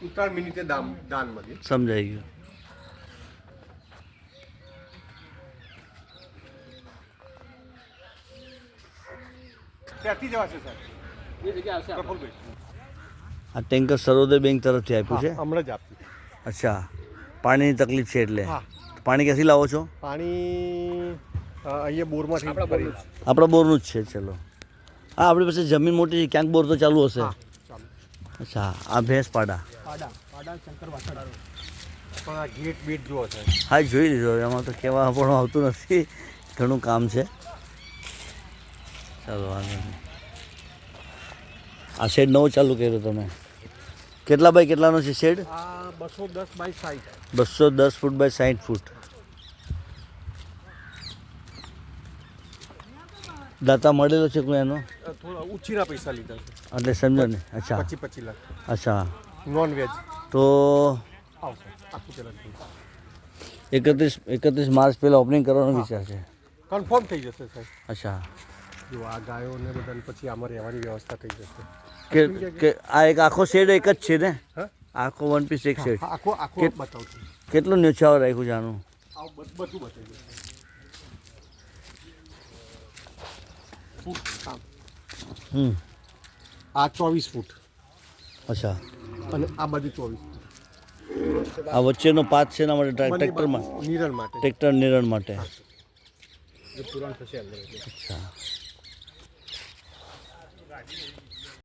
ઉત્તરાયણ મિનિટે દાનमध्ये સમજાઈ ગયું. ત્યાંથી જવાશે સાહેબ એ જગ્યા આવશે પ્રફુલભાઈ. આ ટેન્કર સર્વોદય બેંક તરફથી આપ્યું છે. હમણાં જ આપ્યું. અચ્છા, પાણીની તકલીફ છે એટલે. હા. પાણી ક્યાંથી લાવો છો? પાણી અહીંયા બોરમાંથી આપણા બોરનું જ છે. ચલો, હા, આપણી પાસે જમીન મોટી છે, ક્યાંક બોર તો ચાલુ હશે. અચ્છા, આ ભેંસ પાડા પણ આ ગેટ બેટ જુઓ છે. હા, જોઈ લીધો. એમાં તો કહેવા પણ આવતું નથી, ઘણું કામ છે. ચાલો, વાંધો નહીં. આ શેડ નવો ચાલુ કર્યો તમે? કેટલા બાય કેટલાનો છે શેડ? આ 210 બાય 60. 210 ફૂટ બાય 60 ફૂટ. દાતા મળેલો છે કોઈ એનો? થોડા ઉછીના પૈસા લીધા છે એટલે સમજો ને. અચ્છા, 25 લાખ. અચ્છા. નોન વેજ તો આવશે આખું પેલા 31 માર્ચ પહેલાં ઓપનિંગ કરવાનો વિચાર છે. કન્ફર્મ થઈ જશે સાહેબ. અચ્છા, જો આ ગાયો ને બધાને પછી આમાં રહેવાની વ્યવસ્થા થઈ જશે. કે આ એક આખો શેડ એક જ છે ને? હા, આખો વન પીસ એક શેડ. આખો બતાવું છું. કેટલું ન્યુછાવર રાખ્યું છે આનું? બધું બતાવી દઉં. આ 24 ફૂટ. અચ્છા, અને આ બધી 24 ફૂટ. આ વચ્ચેનો પાથ છે એના માટે ટ્રેક્ટરમાં? નિરણ માટે. ટ્રેક્ટર નિરણ માટે. પુરાણ થશે અંદર. અચ્છા.